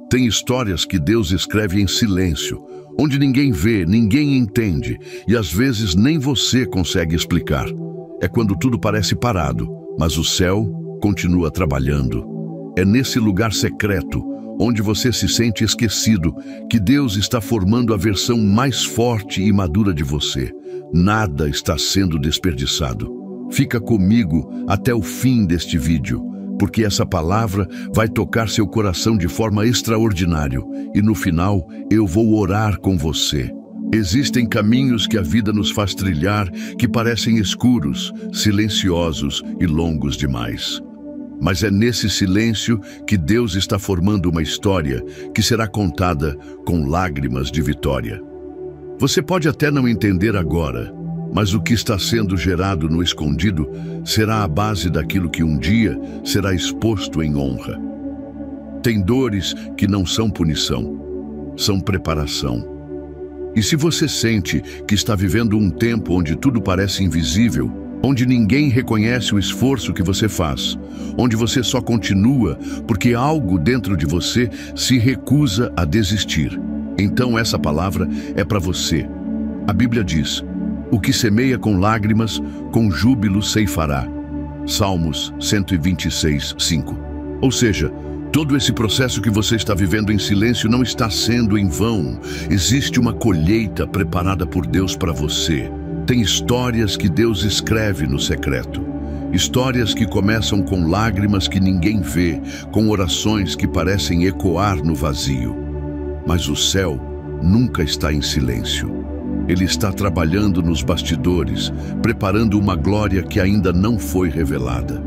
Tem histórias que Deus escreve em silêncio, onde ninguém vê, ninguém entende e às vezes nem você consegue explicar. É quando tudo parece parado, mas o céu continua trabalhando. É nesse lugar secreto, onde você se sente esquecido, que Deus está formando a versão mais forte e madura de você. Nada está sendo desperdiçado. Fica comigo até o fim deste vídeo, porque essa palavra vai tocar seu coração de forma extraordinária e no final eu vou orar com você. Existem caminhos que a vida nos faz trilhar que parecem escuros, silenciosos e longos demais. Mas é nesse silêncio que Deus está formando uma história que será contada com lágrimas de vitória. Você pode até não entender agora, mas o que está sendo gerado no escondido será a base daquilo que um dia será exposto em honra. Tem dores que não são punição, são preparação. E se você sente que está vivendo um tempo onde tudo parece invisível, onde ninguém reconhece o esforço que você faz, onde você só continua porque algo dentro de você se recusa a desistir, então essa palavra é para você. A Bíblia diz: o que semeia com lágrimas, com júbilo ceifará. Salmos 126, 5. Ou seja, todo esse processo que você está vivendo em silêncio não está sendo em vão. Existe uma colheita preparada por Deus para você. Tem histórias que Deus escreve no secreto. Histórias que começam com lágrimas que ninguém vê, com orações que parecem ecoar no vazio. Mas o céu nunca está em silêncio. Ele está trabalhando nos bastidores, preparando uma glória que ainda não foi revelada.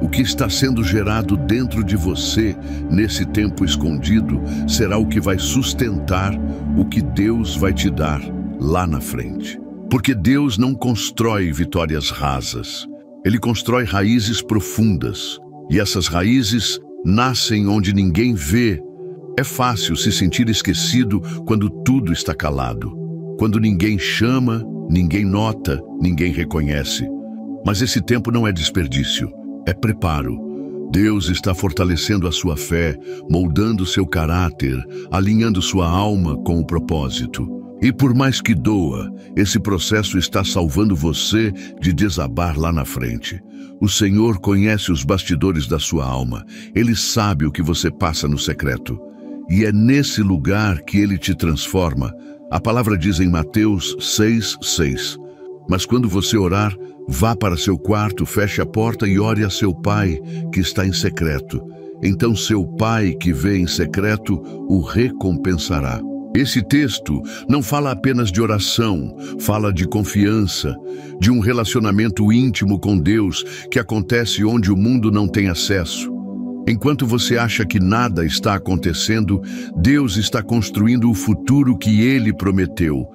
O que está sendo gerado dentro de você, nesse tempo escondido, será o que vai sustentar o que Deus vai te dar lá na frente. Porque Deus não constrói vitórias rasas. Ele constrói raízes profundas. E essas raízes nascem onde ninguém vê. É fácil se sentir esquecido quando tudo está calado. Quando ninguém chama, ninguém nota, ninguém reconhece. Mas esse tempo não é desperdício, é preparo. Deus está fortalecendo a sua fé, moldando seu caráter, alinhando sua alma com o propósito. E por mais que doa, esse processo está salvando você de desabar lá na frente. O Senhor conhece os bastidores da sua alma. Ele sabe o que você passa no secreto. E é nesse lugar que Ele te transforma. A palavra diz em Mateus 6:6. Mas quando você orar, vá para seu quarto, feche a porta e ore a seu pai que está em secreto. Então seu pai que vê em secreto o recompensará. Esse texto não fala apenas de oração, fala de confiança, de um relacionamento íntimo com Deus que acontece onde o mundo não tem acesso. Enquanto você acha que nada está acontecendo, Deus está construindo o futuro que Ele prometeu.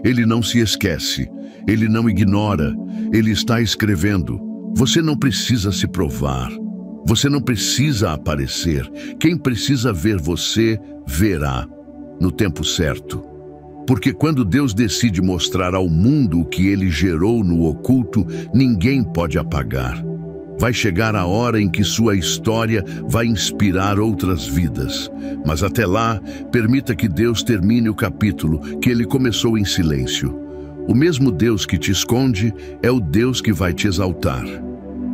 Ele não se esquece, Ele não ignora, Ele está escrevendo. Você não precisa se provar, você não precisa aparecer. Quem precisa ver você, verá. No tempo certo. Porque quando Deus decide mostrar ao mundo o que Ele gerou no oculto, ninguém pode apagar. Vai chegar a hora em que sua história vai inspirar outras vidas. Mas até lá, permita que Deus termine o capítulo que Ele começou em silêncio. O mesmo Deus que te esconde é o Deus que vai te exaltar.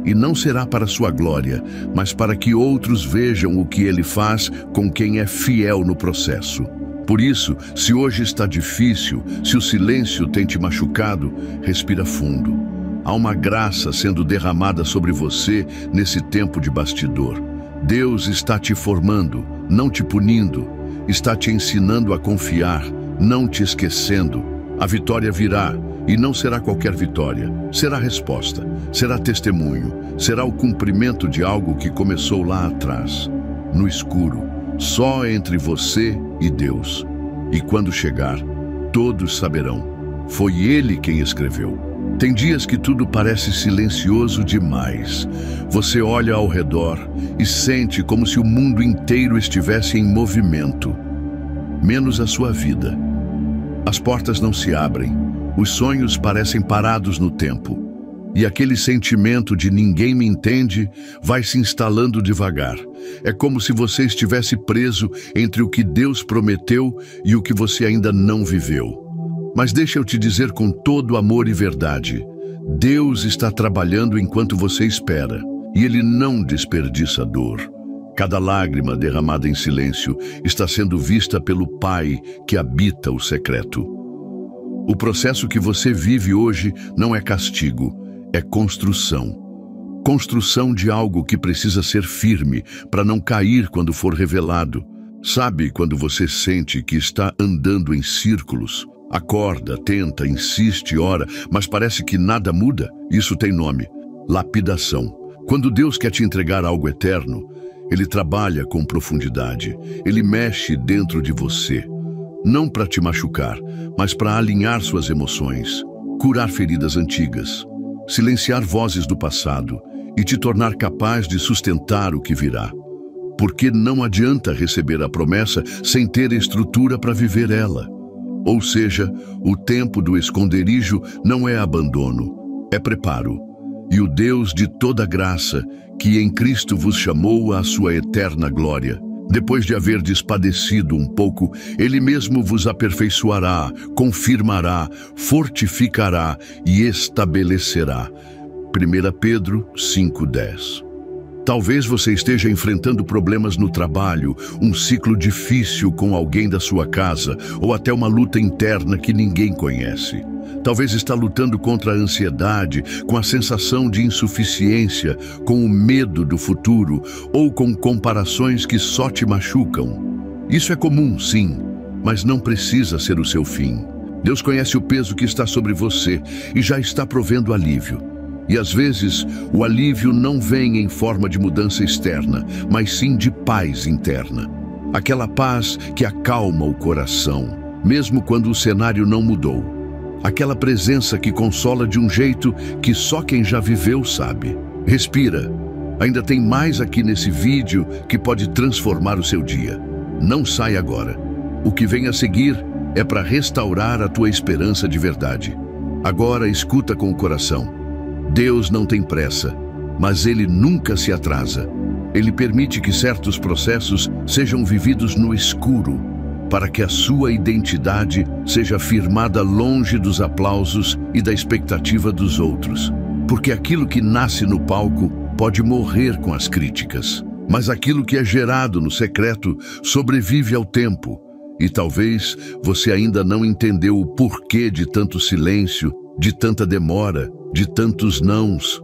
E não será para sua glória, mas para que outros vejam o que Ele faz com quem é fiel no processo. Por isso, se hoje está difícil, se o silêncio tem te machucado, respira fundo. Há uma graça sendo derramada sobre você nesse tempo de bastidor. Deus está te formando, não te punindo. Está te ensinando a confiar, não te esquecendo. A vitória virá, e não será qualquer vitória. Será resposta, será testemunho, será o cumprimento de algo que começou lá atrás, no escuro. Só entre você e Deus. E quando chegar, todos saberão. Foi Ele quem escreveu. Tem dias que tudo parece silencioso demais. Você olha ao redor e sente como se o mundo inteiro estivesse em movimento, menos a sua vida. As portas não se abrem. Os sonhos parecem parados no tempo. E aquele sentimento de ninguém me entende vai se instalando devagar. É como se você estivesse preso entre o que Deus prometeu e o que você ainda não viveu. Mas deixa eu te dizer com todo amor e verdade, Deus está trabalhando enquanto você espera, e Ele não desperdiça dor. Cada lágrima derramada em silêncio está sendo vista pelo Pai que habita o secreto. O processo que você vive hoje não é castigo, é construção. Construção de algo que precisa ser firme para não cair quando for revelado. Sabe quando você sente que está andando em círculos? Acorda, tenta, insiste, ora, mas parece que nada muda? Isso tem nome: lapidação. Quando Deus quer te entregar algo eterno, Ele trabalha com profundidade. Ele mexe dentro de você. Não para te machucar, mas para alinhar suas emoções, curar feridas antigas, silenciar vozes do passado e te tornar capaz de sustentar o que virá. Porque não adianta receber a promessa sem ter estrutura para viver ela. Ou seja, o tempo do esconderijo não é abandono, é preparo. E o Deus de toda graça, que em Cristo vos chamou à sua eterna glória, depois de haverdes padecido um pouco, Ele mesmo vos aperfeiçoará, confirmará, fortificará e estabelecerá. 1 Pedro 5:10. Talvez você esteja enfrentando problemas no trabalho, um ciclo difícil com alguém da sua casa, ou até uma luta interna que ninguém conhece. Talvez está lutando contra a ansiedade, com a sensação de insuficiência, com o medo do futuro, ou com comparações que só te machucam. Isso é comum, sim, mas não precisa ser o seu fim. Deus conhece o peso que está sobre você e já está provendo alívio. E às vezes, o alívio não vem em forma de mudança externa, mas sim de paz interna. Aquela paz que acalma o coração, mesmo quando o cenário não mudou. Aquela presença que consola de um jeito que só quem já viveu sabe. Respira. Ainda tem mais aqui nesse vídeo que pode transformar o seu dia. Não sai agora. O que vem a seguir é para restaurar a tua esperança de verdade. Agora escuta com o coração. Deus não tem pressa, mas Ele nunca se atrasa. Ele permite que certos processos sejam vividos no escuro, para que a sua identidade seja firmada longe dos aplausos e da expectativa dos outros. Porque aquilo que nasce no palco pode morrer com as críticas, mas aquilo que é gerado no secreto sobrevive ao tempo. E talvez você ainda não entendeu o porquê de tanto silêncio, de tanta demora, de tantos nãos.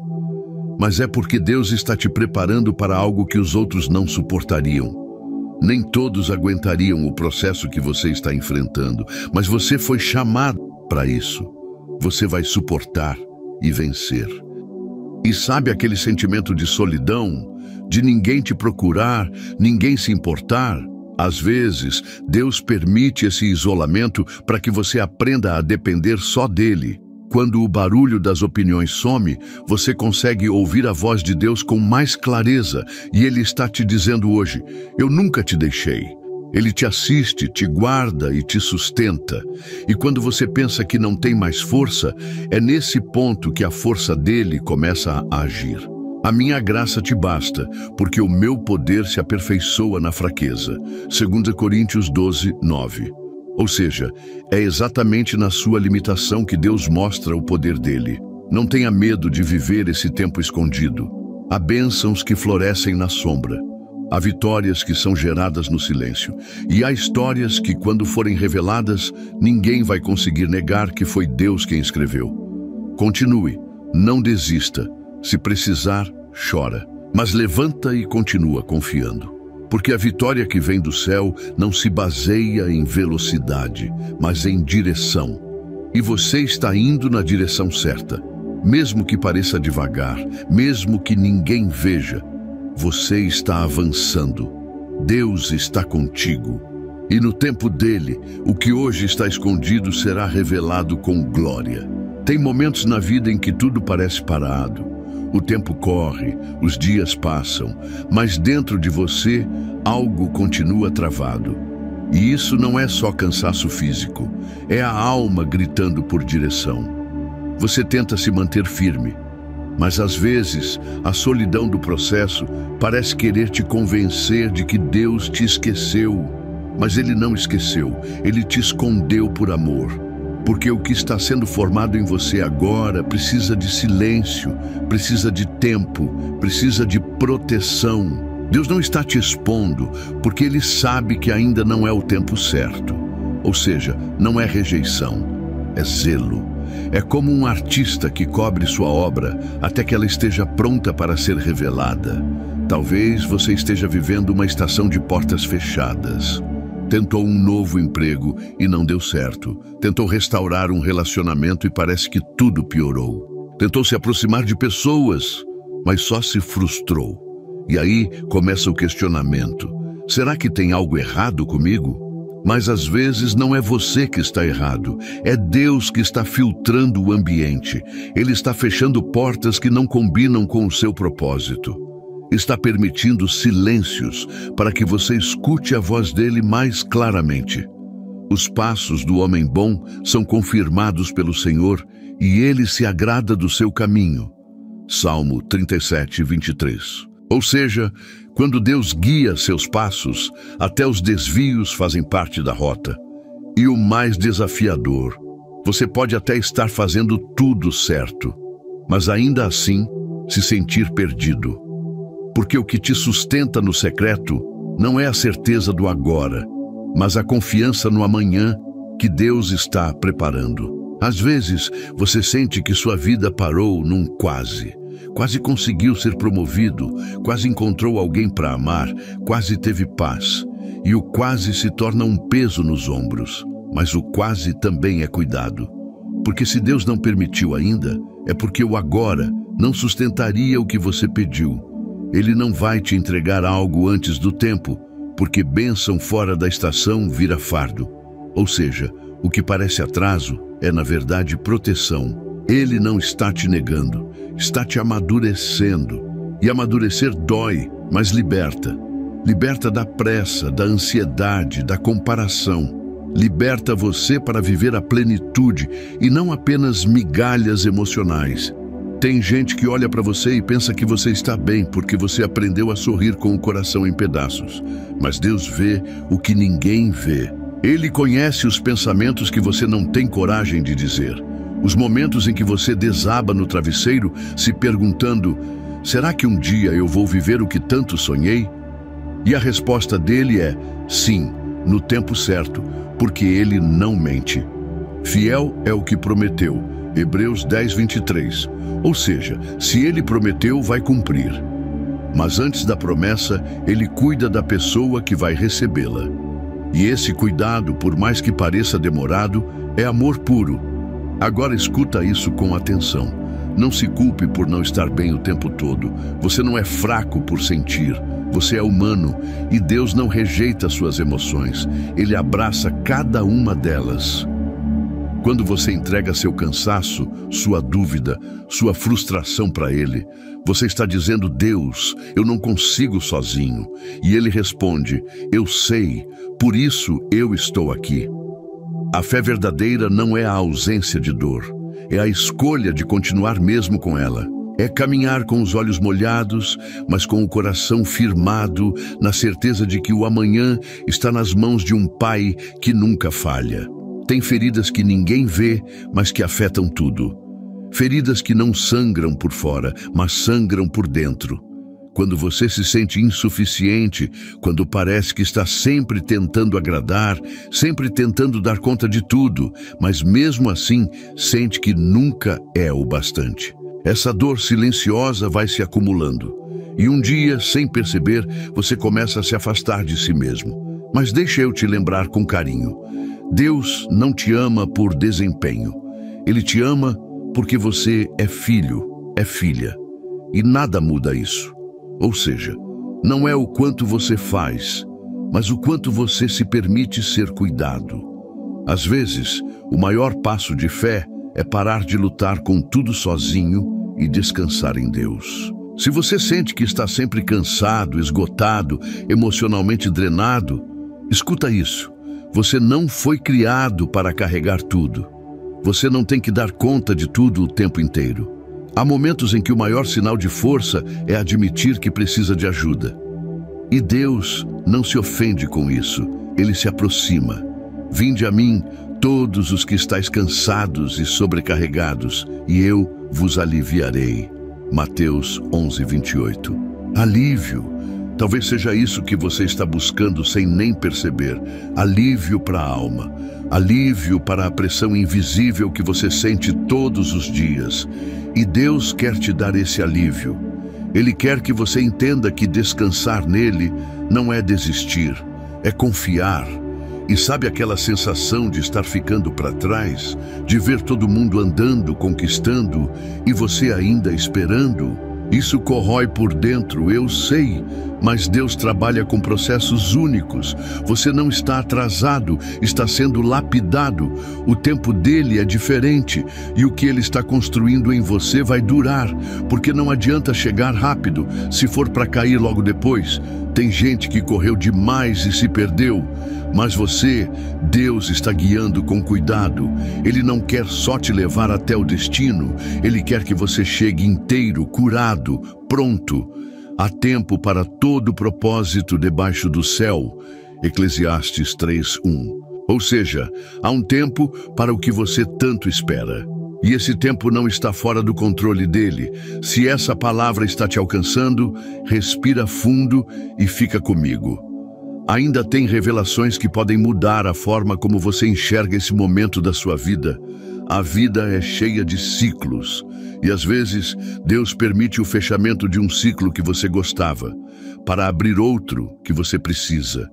Mas é porque Deus está te preparando para algo que os outros não suportariam. Nem todos aguentariam o processo que você está enfrentando, mas você foi chamado para isso. Você vai suportar e vencer. E sabe aquele sentimento de solidão, de ninguém te procurar, ninguém se importar? Às vezes, Deus permite esse isolamento para que você aprenda a depender só dele. Quando o barulho das opiniões some, você consegue ouvir a voz de Deus com mais clareza, e Ele está te dizendo hoje: eu nunca te deixei. Ele te assiste, te guarda e te sustenta. E quando você pensa que não tem mais força, é nesse ponto que a força dele começa a agir. A minha graça te basta, porque o meu poder se aperfeiçoa na fraqueza. 2 Coríntios 12:9. Ou seja, é exatamente na sua limitação que Deus mostra o poder dele. Não tenha medo de viver esse tempo escondido. Há bênçãos que florescem na sombra. Há vitórias que são geradas no silêncio. E há histórias que, quando forem reveladas, ninguém vai conseguir negar que foi Deus quem escreveu. Continue, não desista. Se precisar, chora. Mas levanta e continua confiando. Porque a vitória que vem do céu não se baseia em velocidade, mas em direção. E você está indo na direção certa. Mesmo que pareça devagar, mesmo que ninguém veja, você está avançando. Deus está contigo. E no tempo dele, o que hoje está escondido será revelado com glória. Tem momentos na vida em que tudo parece parado. O tempo corre, os dias passam, mas dentro de você, algo continua travado. E isso não é só cansaço físico, é a alma gritando por direção. Você tenta se manter firme, Mas às vezes, a solidão do processo parece querer te convencer de que Deus te esqueceu. Mas Ele não esqueceu, Ele te escondeu por amor. Porque o que está sendo formado em você agora precisa de silêncio, precisa de tempo, precisa de proteção. Deus não está te expondo, porque Ele sabe que ainda não é o tempo certo. Ou seja, não é rejeição, é zelo. É como um artista que cobre sua obra até que ela esteja pronta para ser revelada. Talvez você esteja vivendo uma estação de portas fechadas. Tentou um novo emprego e não deu certo. Tentou restaurar um relacionamento e parece que tudo piorou. Tentou se aproximar de pessoas, mas só se frustrou. E aí começa o questionamento. Será que tem algo errado comigo? Mas às vezes não é você que está errado, é Deus que está filtrando o ambiente. Ele está fechando portas que não combinam com o seu propósito. Está permitindo silêncios para que você escute a voz dele mais claramente. Os passos do homem bom são confirmados pelo Senhor e ele se agrada do seu caminho. Salmo 37, 23. Ou seja, quando Deus guia seus passos, até os desvios fazem parte da rota. E o mais desafiador, você pode até estar fazendo tudo certo, mas ainda assim se sentir perdido. Porque o que te sustenta no secreto não é a certeza do agora, mas a confiança no amanhã que Deus está preparando. Às vezes, você sente que sua vida parou num quase. Quase conseguiu ser promovido, quase encontrou alguém para amar, quase teve paz. E o quase se torna um peso nos ombros. Mas o quase também é cuidado. Porque se Deus não permitiu ainda, é porque o agora não sustentaria o que você pediu. Ele não vai te entregar algo antes do tempo, porque bênção fora da estação vira fardo. Ou seja, o que parece atraso é, na verdade, proteção. Ele não está te negando, está te amadurecendo. E amadurecer dói, mas liberta. Liberta da pressa, da ansiedade, da comparação. Liberta você para viver a plenitude e não apenas migalhas emocionais. Tem gente que olha para você e pensa que você está bem porque você aprendeu a sorrir com o coração em pedaços. Mas Deus vê o que ninguém vê. Ele conhece os pensamentos que você não tem coragem de dizer. Os momentos em que você desaba no travesseiro se perguntando: será que um dia eu vou viver o que tanto sonhei? E a resposta dele é: sim, no tempo certo, porque ele não mente. Fiel é o que prometeu. Hebreus 10, 23. Ou seja, se ele prometeu, vai cumprir. Mas antes da promessa, ele cuida da pessoa que vai recebê-la. E esse cuidado, por mais que pareça demorado, é amor puro. Agora escuta isso com atenção. Não se culpe por não estar bem o tempo todo. Você não é fraco por sentir. Você é humano e Deus não rejeita suas emoções. Ele abraça cada uma delas. Quando você entrega seu cansaço, sua dúvida, sua frustração para Ele, você está dizendo: Deus, eu não consigo sozinho. E Ele responde: eu sei, por isso eu estou aqui. A fé verdadeira não é a ausência de dor, é a escolha de continuar mesmo com ela. É caminhar com os olhos molhados, mas com o coração firmado, na certeza de que o amanhã está nas mãos de um Pai que nunca falha. Tem feridas que ninguém vê, mas que afetam tudo. Feridas que não sangram por fora, mas sangram por dentro. Quando você se sente insuficiente, quando parece que está sempre tentando agradar, sempre tentando dar conta de tudo, mas mesmo assim sente que nunca é o bastante. Essa dor silenciosa vai se acumulando. E um dia, sem perceber, você começa a se afastar de si mesmo. Mas deixa eu te lembrar com carinho. Deus não te ama por desempenho. Ele te ama porque você é filho, é filha. E nada muda isso. Ou seja, não é o quanto você faz, mas o quanto você se permite ser cuidado. Às vezes, o maior passo de fé é parar de lutar com tudo sozinho e descansar em Deus. Se você sente que está sempre cansado, esgotado, emocionalmente drenado, escuta isso. Você não foi criado para carregar tudo. Você não tem que dar conta de tudo o tempo inteiro. Há momentos em que o maior sinal de força é admitir que precisa de ajuda. E Deus não se ofende com isso, Ele se aproxima. Vinde a mim, todos os que estáis cansados e sobrecarregados, e eu vos aliviarei. Mateus 11:28. Alívio. Talvez seja isso que você está buscando sem nem perceber. Alívio para a alma. Alívio para a pressão invisível que você sente todos os dias. E Deus quer te dar esse alívio. Ele quer que você entenda que descansar nele não é desistir, é confiar. E sabe aquela sensação de estar ficando para trás? De ver todo mundo andando, conquistando, e você ainda esperando? Isso corrói por dentro, eu sei, mas Deus trabalha com processos únicos. Você não está atrasado, está sendo lapidado. O tempo dele é diferente e o que ele está construindo em você vai durar, porque não adianta chegar rápido se for para cair logo depois. Tem gente que correu demais e se perdeu. Mas você, Deus está guiando com cuidado. Ele não quer só te levar até o destino. Ele quer que você chegue inteiro, curado, pronto. Há tempo para todo propósito debaixo do céu. Eclesiastes 3:1. Ou seja, há um tempo para o que você tanto espera. E esse tempo não está fora do controle dele. Se essa palavra está te alcançando, respira fundo e fica comigo. Ainda tem revelações que podem mudar a forma como você enxerga esse momento da sua vida. A vida é cheia de ciclos. E às vezes, Deus permite o fechamento de um ciclo que você gostava, para abrir outro que você precisa.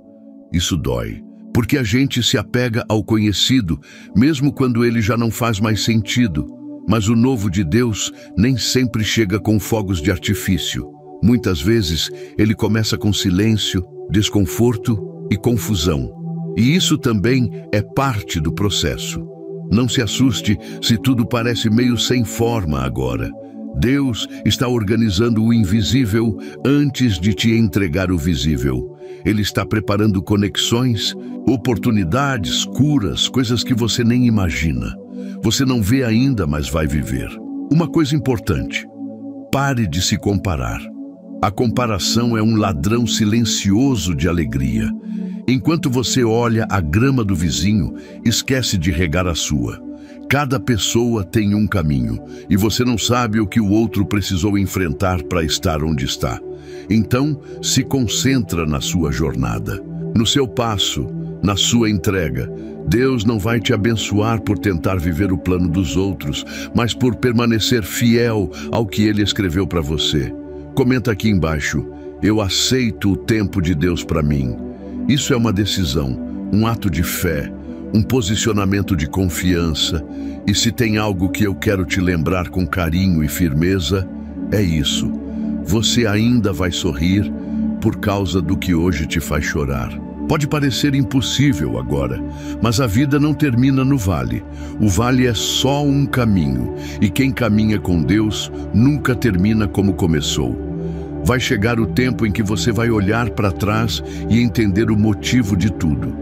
Isso dói, porque a gente se apega ao conhecido, mesmo quando ele já não faz mais sentido. Mas o novo de Deus nem sempre chega com fogos de artifício. Muitas vezes, ele começa com silêncio, desconforto e confusão. E isso também é parte do processo. Não se assuste se tudo parece meio sem forma agora. Deus está organizando o invisível antes de te entregar o visível. Ele está preparando conexões, oportunidades, curas, coisas que você nem imagina. Você não vê ainda, mas vai viver. Uma coisa importante: pare de se comparar. A comparação é um ladrão silencioso de alegria. Enquanto você olha a grama do vizinho, esquece de regar a sua. Cada pessoa tem um caminho, e você não sabe o que o outro precisou enfrentar para estar onde está. Então, se concentra na sua jornada, no seu passo, na sua entrega. Deus não vai te abençoar por tentar viver o plano dos outros, mas por permanecer fiel ao que Ele escreveu para você. Comenta aqui embaixo: eu aceito o tempo de Deus para mim. Isso é uma decisão, um ato de fé, um posicionamento de confiança. E se tem algo que eu quero te lembrar com carinho e firmeza, é isso. Você ainda vai sorrir por causa do que hoje te faz chorar. Pode parecer impossível agora, mas a vida não termina no vale. O vale é só um caminho, e quem caminha com Deus nunca termina como começou. Vai chegar o tempo em que você vai olhar para trás e entender o motivo de tudo.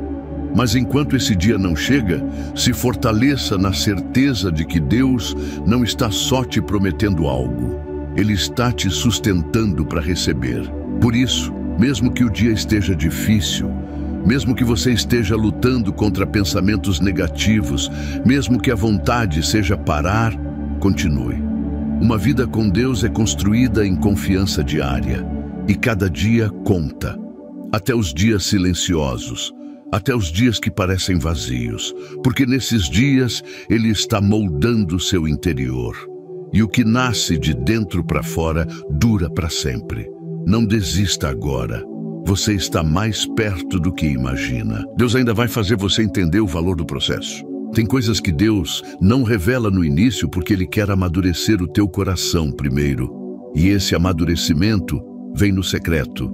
Mas enquanto esse dia não chega, se fortaleça na certeza de que Deus não está só te prometendo algo. Ele está te sustentando para receber. Por isso, mesmo que o dia esteja difícil, mesmo que você esteja lutando contra pensamentos negativos, mesmo que a vontade seja parar, continue. Uma vida com Deus é construída em confiança diária, e cada dia conta. Até os dias silenciosos, até os dias que parecem vazios, porque nesses dias Ele está moldando o seu interior. E o que nasce de dentro para fora dura para sempre. Não desista agora. Você está mais perto do que imagina. Deus ainda vai fazer você entender o valor do processo. Tem coisas que Deus não revela no início porque Ele quer amadurecer o teu coração primeiro. E esse amadurecimento vem no secreto.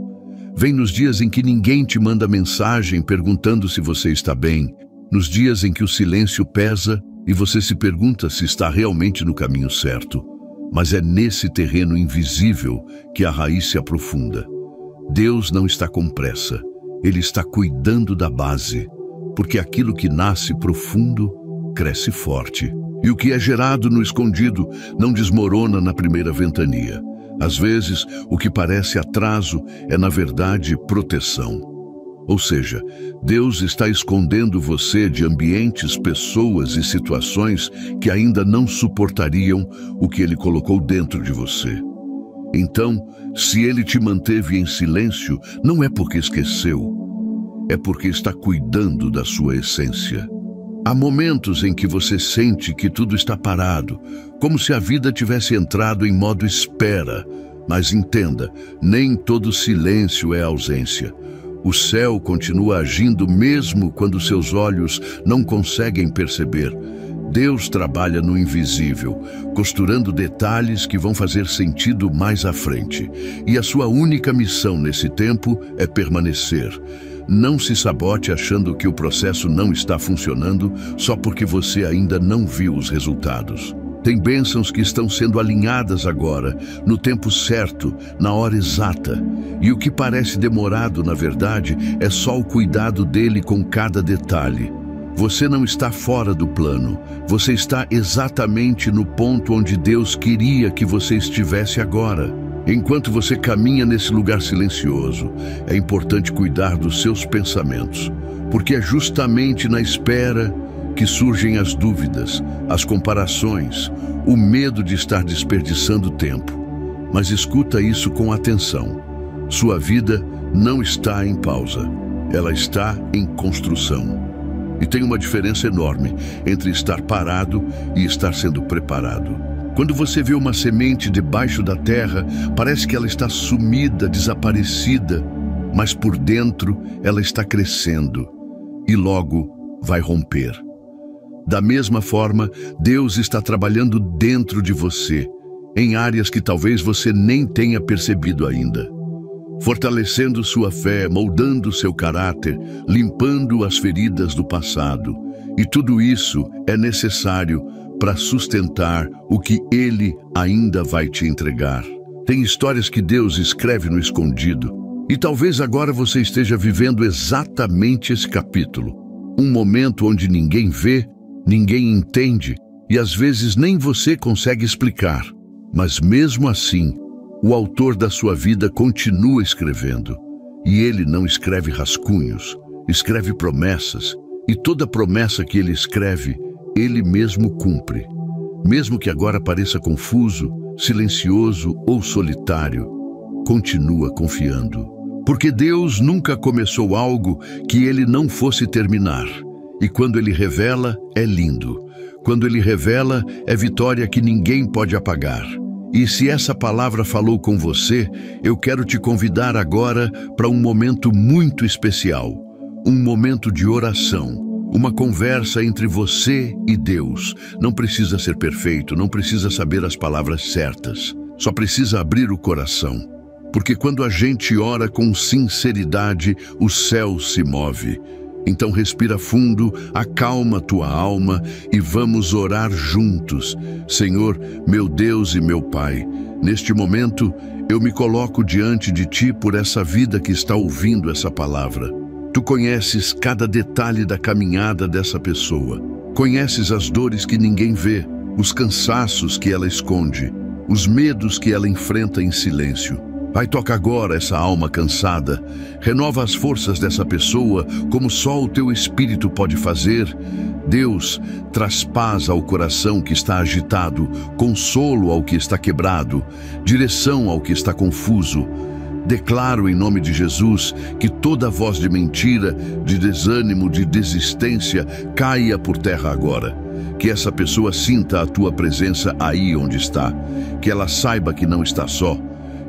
Vem nos dias em que ninguém te manda mensagem perguntando se você está bem. Nos dias em que o silêncio pesa e você se pergunta se está realmente no caminho certo. Mas é nesse terreno invisível que a raiz se aprofunda. Deus não está com pressa. Ele está cuidando da base, porque aquilo que nasce profundo cresce forte. E o que é gerado no escondido não desmorona na primeira ventania. Às vezes, o que parece atraso é, na verdade, proteção. Ou seja, Deus está escondendo você de ambientes, pessoas e situações que ainda não suportariam o que Ele colocou dentro de você. Então, se Ele te manteve em silêncio, não é porque esqueceu, é porque está cuidando da sua essência. Há momentos em que você sente que tudo está parado, como se a vida tivesse entrado em modo espera. Mas entenda, nem todo silêncio é ausência. O céu continua agindo mesmo quando seus olhos não conseguem perceber. Deus trabalha no invisível, costurando detalhes que vão fazer sentido mais à frente. E a sua única missão nesse tempo é permanecer. Não se sabote achando que o processo não está funcionando só porque você ainda não viu os resultados. Tem bênçãos que estão sendo alinhadas agora, no tempo certo, na hora exata. E o que parece demorado, na verdade, é só o cuidado dele com cada detalhe. Você não está fora do plano. Você está exatamente no ponto onde Deus queria que você estivesse agora. Enquanto você caminha nesse lugar silencioso, é importante cuidar dos seus pensamentos, porque é justamente na espera que surgem as dúvidas, as comparações, o medo de estar desperdiçando tempo. Mas escuta isso com atenção. Sua vida não está em pausa, ela está em construção. E tem uma diferença enorme entre estar parado e estar sendo preparado. Quando você vê uma semente debaixo da terra, parece que ela está sumida, desaparecida, mas por dentro ela está crescendo e logo vai romper. Da mesma forma, Deus está trabalhando dentro de você, em áreas que talvez você nem tenha percebido ainda. Fortalecendo sua fé, moldando seu caráter, limpando as feridas do passado. E tudo isso é necessário para sustentar o que Ele ainda vai te entregar. Tem histórias que Deus escreve no escondido. E talvez agora você esteja vivendo exatamente esse capítulo. Um momento onde ninguém vê, ninguém entende e às vezes nem você consegue explicar. Mas mesmo assim, o autor da sua vida continua escrevendo. E ele não escreve rascunhos, escreve promessas. E toda promessa que ele escreve, ele mesmo cumpre. Mesmo que agora pareça confuso, silencioso ou solitário, continua confiando. Porque Deus nunca começou algo que ele não fosse terminar. E quando ele revela, é lindo. Quando ele revela, é vitória que ninguém pode apagar. E se essa palavra falou com você, eu quero te convidar agora para um momento muito especial. Um momento de oração. Uma conversa entre você e Deus. Não precisa ser perfeito, não precisa saber as palavras certas. Só precisa abrir o coração. Porque quando a gente ora com sinceridade, o céu se move. Então respira fundo, acalma tua alma e vamos orar juntos. Senhor, meu Deus e meu Pai, neste momento eu me coloco diante de Ti por essa vida que está ouvindo essa palavra. Tu conheces cada detalhe da caminhada dessa pessoa. Conheces as dores que ninguém vê, os cansaços que ela esconde, os medos que ela enfrenta em silêncio. Pai, toca agora essa alma cansada, renova as forças dessa pessoa como só o Teu Espírito pode fazer. Deus, traz paz ao coração que está agitado, consolo ao que está quebrado, direção ao que está confuso. Declaro em nome de Jesus que toda voz de mentira, de desânimo, de desistência caia por terra agora. Que essa pessoa sinta a Tua presença aí onde está, que ela saiba que não está só,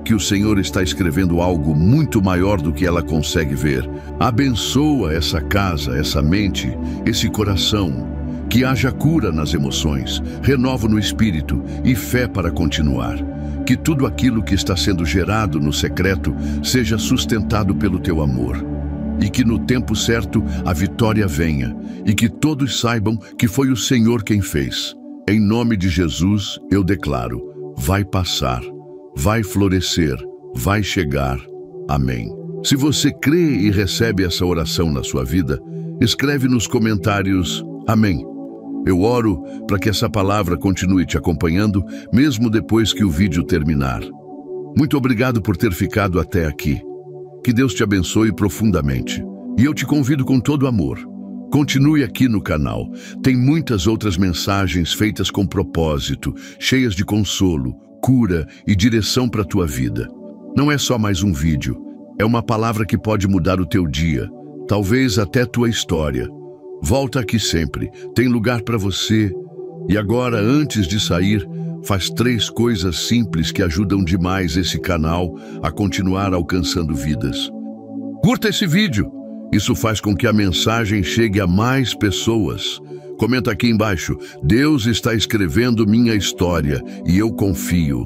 que o Senhor está escrevendo algo muito maior do que ela consegue ver. Abençoa essa casa, essa mente, esse coração. Que haja cura nas emoções, renovo no espírito e fé para continuar. Que tudo aquilo que está sendo gerado no secreto seja sustentado pelo Teu amor. E que no tempo certo a vitória venha. E que todos saibam que foi o Senhor quem fez. Em nome de Jesus eu declaro, vai passar. Vai florescer, vai chegar. Amém. Se você crê e recebe essa oração na sua vida, escreve nos comentários, Amém. Eu oro para que essa palavra continue te acompanhando, mesmo depois que o vídeo terminar. Muito obrigado por ter ficado até aqui. Que Deus te abençoe profundamente. E eu te convido com todo amor. Continue aqui no canal. Tem muitas outras mensagens feitas com propósito, cheias de consolo, cura e direção para a tua vida. Não é só mais um vídeo. É uma palavra que pode mudar o teu dia, talvez até tua história. Volta aqui sempre. Tem lugar para você. E agora, antes de sair, faz 3 coisas simples que ajudam demais esse canal a continuar alcançando vidas. Curta esse vídeo. Isso faz com que a mensagem chegue a mais pessoas. Comenta aqui embaixo: Deus está escrevendo minha história e eu confio.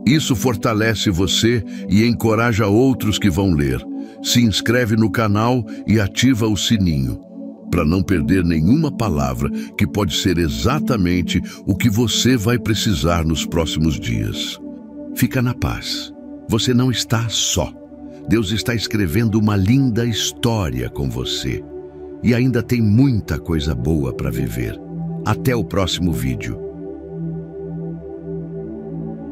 Isso fortalece você e encoraja outros que vão ler. Se inscreve no canal e ativa o sininho, para não perder nenhuma palavra que pode ser exatamente o que você vai precisar nos próximos dias. Fica na paz. Você não está só. Deus está escrevendo uma linda história com você. E ainda tem muita coisa boa para viver. Até o próximo vídeo.